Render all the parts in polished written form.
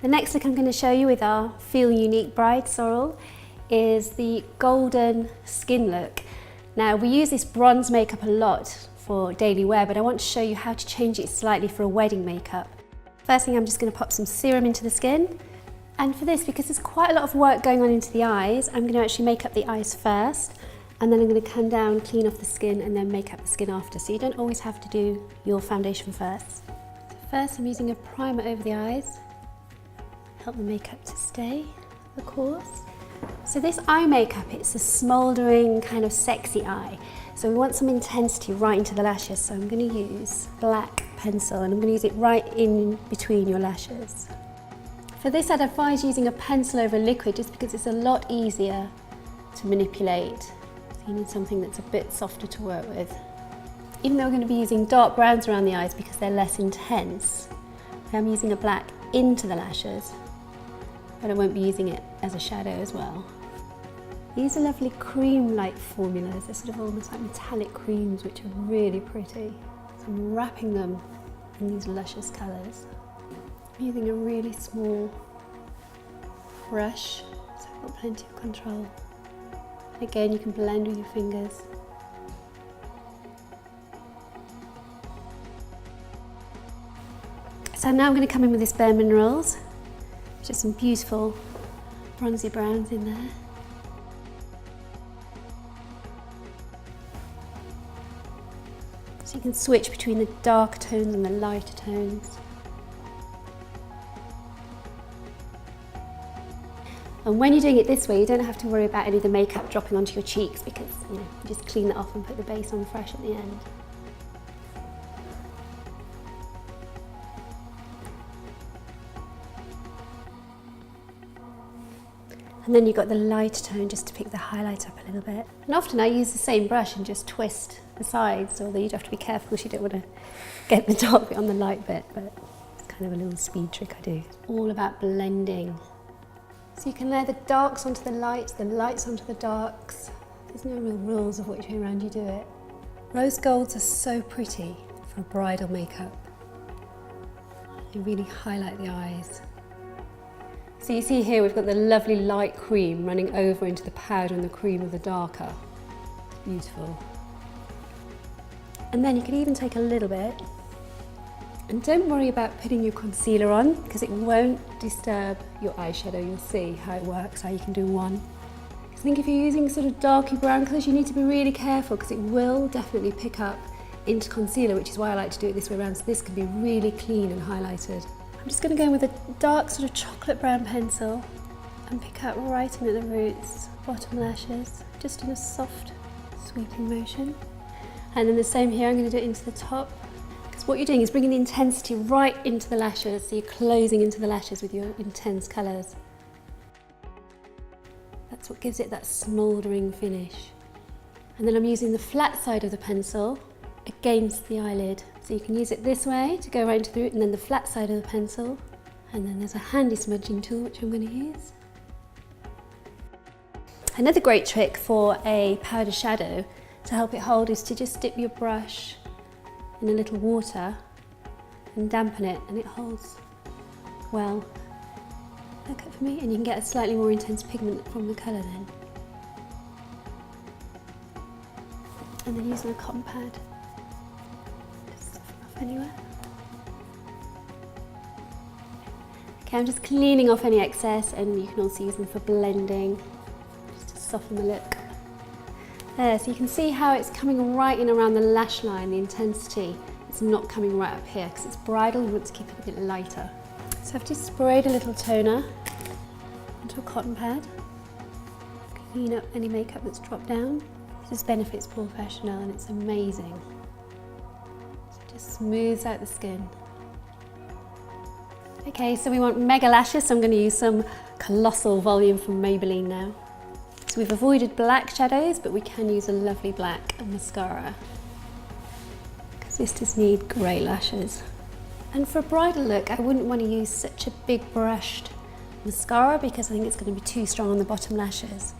The next look I'm going to show you with our Feel Unique Bride Sorrel is the golden skin look. Now we use this bronze makeup a lot for daily wear, but I want to show you how to change it slightly for a wedding makeup. First thing, I'm just going to pop some serum into the skin. And for this, because there's quite a lot of work going on into the eyes, I'm going to actually make up the eyes first, and then I'm going to come down, clean off the skin, and then make up the skin after. So you don't always have to do your foundation first. So first I'm using a primer over the eyes, help the makeup to stay the course. So this eye makeup, it's a smouldering kind of sexy eye. So we want some intensity right into the lashes. So I'm going to use black pencil, and I'm going to use it right in between your lashes. For this, I'd advise using a pencil over liquid just because it's a lot easier to manipulate. So you need something that's a bit softer to work with. Even though we're going to be using dark browns around the eyes because they're less intense, I'm using a black into the lashes, but I won't be using it as a shadow as well. These are lovely cream-like formulas. They're sort of almost like metallic creams, which are really pretty. So I'm wrapping them in these luscious colours. I'm using a really small brush, so I've got plenty of control. And again, you can blend with your fingers. So now I'm going to come in with this Bare Minerals. Just some beautiful bronzy browns in there. So you can switch between the darker tones and the lighter tones. And when you're doing it this way, you don't have to worry about any of the makeup dropping onto your cheeks because you just clean that off and put the base on fresh at the end. And then you've got the lighter tone just to pick the highlight up a little bit. And often I use the same brush and just twist the sides, although you'd have to be careful because you don't want to get the dark bit on the light bit, but it's kind of a little speed trick I do. It's all about blending. So you can layer the darks onto the lights onto the darks. There's no real rules of which way around you do it. Rose golds are so pretty for bridal makeup. They really highlight the eyes. So you see here we've got the lovely light cream running over into the powder and the cream of the darker. It's beautiful. And then you can even take a little bit, and don't worry about putting your concealer on because it won't disturb your eyeshadow. You'll see how it works, how you can do one. I think if you're using sort of darky brown colours, you need to be really careful because it will definitely pick up into concealer, which is why I like to do it this way around, so this can be really clean and highlighted. I'm just going to go in with a dark sort of chocolate brown pencil and pick out right in at the roots, bottom lashes, just in a soft sweeping motion. And then the same here, I'm going to do it into the top, because what you're doing is bringing the intensity right into the lashes, so you're closing into the lashes with your intense colours. That's what gives it that smouldering finish. And then I'm using the flat side of the pencil against the eyelid. So you can use it this way to go right into the root, and then the flat side of the pencil. And then there's a handy smudging tool which I'm going to use. Another great trick for a powder shadow to help it hold is to just dip your brush in a little water and dampen it, and it holds well. Look up for me, and you can get a slightly more intense pigment from the colour then. And then using a cotton pad. Anywhere. Okay, I'm just cleaning off any excess, and you can also use them for blending, just to soften the look. There, so you can see how it's coming right in around the lash line, the intensity. It's not coming right up here because it's bridal, you want to keep it a bit lighter. So I've just sprayed a little toner onto a cotton pad, clean up any makeup that's dropped down. This benefits Professional and it's amazing. Smooths out the skin. Okay, so we want mega lashes, so I'm going to use some colossal volume from Maybelline now. So we've avoided black shadows, but we can use a lovely black mascara because this does need grey lashes. And for a bridal look, I wouldn't want to use such a big brushed mascara because I think it's going to be too strong on the bottom lashes.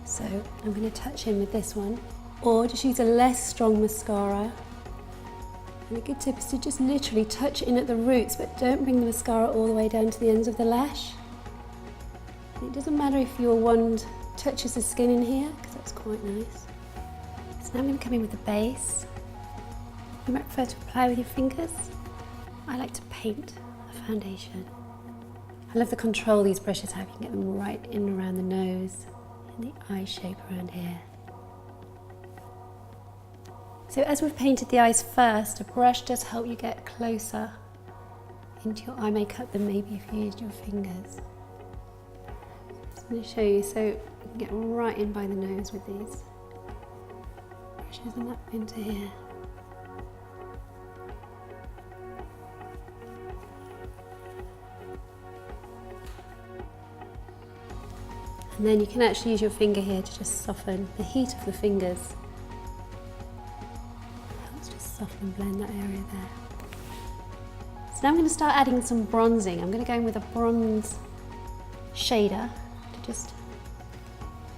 So I'm going to touch in with this one, or just use a less strong mascara And a good tip is to just literally touch in at the roots, but don't bring the mascara all the way down to the ends of the lash. And it doesn't matter if your wand touches the skin in here, because that's quite nice. So now I'm going to come in with the base. You might prefer to apply with your fingers. I like to paint a foundation. I love the control these brushes have. You can get them right in and around the nose, and the eye shape around here. So as we've painted the eyes first, a brush does help you get closer into your eye makeup than maybe if you used your fingers. I'm going to show you, so you can get right in by the nose with these brushes and up into here. And then you can actually use your finger here to just soften the heat of the fingers. Helps just soften and blend that area there. So now I'm going to start adding some bronzing. I'm going to go in with a bronze shader to just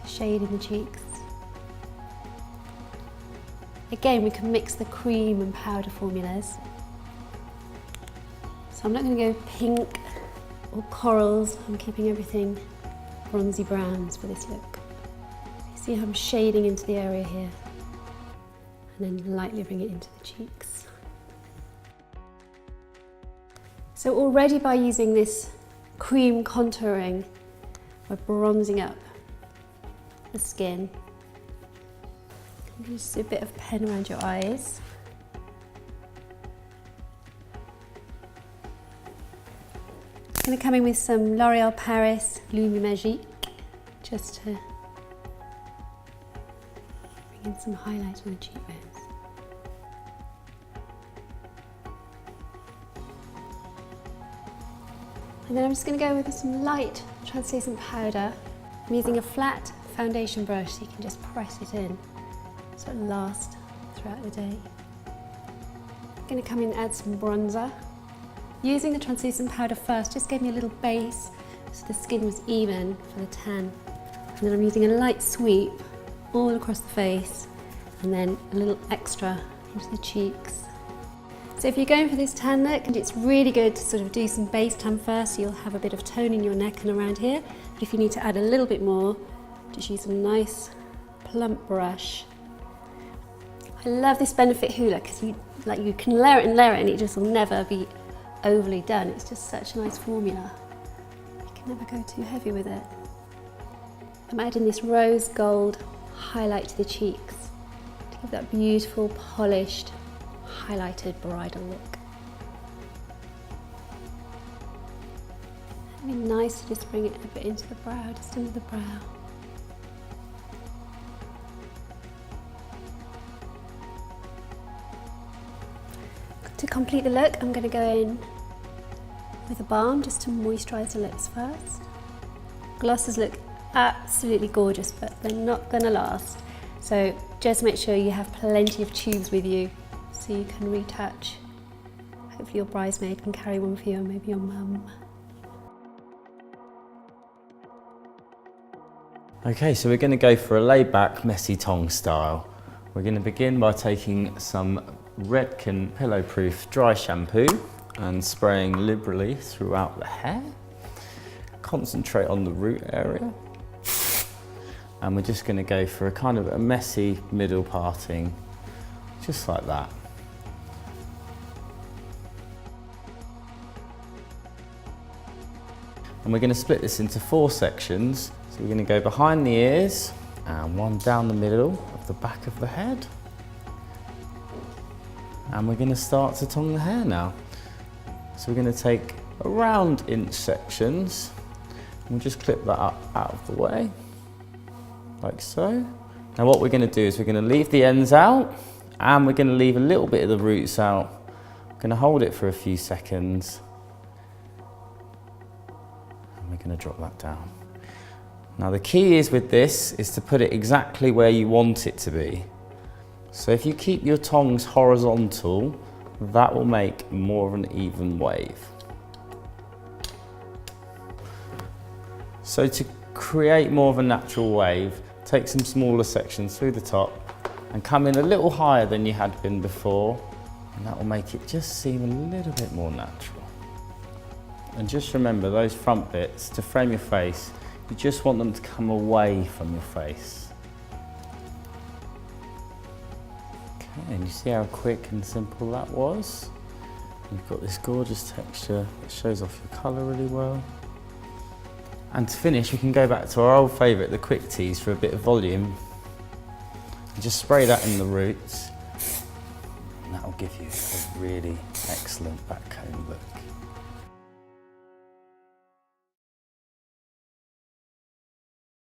shade in the cheeks. Again, we can mix the cream and powder formulas. So I'm not going to go pink or corals. I'm keeping everything bronzy browns for this look. You see how I'm shading into the area here, and then lightly bring it into the cheeks. So already by using this cream contouring, we're bronzing up the skin. Just do a bit of pen around your eyes. I'm going to come in with some L'Oréal Paris Lume Magique, just to bring in some highlight on the cheekbones. And then I'm just going to go with some light translucent powder. I'm using a flat foundation brush, so you can just press it in so it lasts throughout the day. I'm going to come in and add some bronzer. Using the translucent powder first just gave me a little base so the skin was even for the tan. And then I'm using a light sweep all across the face and then a little extra into the cheeks. So if you're going for this tan look, it's really good to sort of do some base tan first, so you'll have a bit of tone in your neck and around here. But if you need to add a little bit more, just use a nice plump brush. I love this Benefit hula because you can layer it and it just will never be overly done. It's just such a nice formula. You can never go too heavy with it. I'm adding this rose gold highlight to the cheeks to give that beautiful, polished, highlighted bridal look. It'd be nice to just bring it a bit into the brow, just under the brow. To complete the look, I'm going to go in with a balm just to moisturise the lips first. Glosses look absolutely gorgeous, but they're not going to last. So just make sure you have plenty of tubes with you so you can retouch. Hopefully your bridesmaid can carry one for you, or maybe your mum. Okay, so we're going to go for a laid-back, messy tongue style. We're going to begin by taking some Redken Pillow Proof dry shampoo and spraying liberally throughout the hair. Concentrate on the root area. And we're just going to go for a kind of a messy middle parting, just like that. And we're going to split this into 4 sections. So we're going to go behind the ears and one down the middle of the back of the head. And we're going to start to tongue the hair now. So we're going to take around inch sections. And we'll just clip that up out of the way, like so. Now what we're going to do is we're going to leave the ends out and we're going to leave a little bit of the roots out. We're going to hold it for a few seconds. And we're going to drop that down. Now the key is with this is to put it exactly where you want it to be. So if you keep your tongs horizontal, that will make more of an even wave. So to create more of a natural wave, take some smaller sections through the top and come in a little higher than you had been before And that will make it just seem a little bit more natural. And just remember those front bits, to frame your face, you just want them to come away from your face. Okay, and you see how quick and simple that was? You've got this gorgeous texture that shows off your colour really well. And to finish, we can go back to our old favourite, the quick tease, for a bit of volume. And just spray that in the roots. And that'll give you a really excellent back comb look.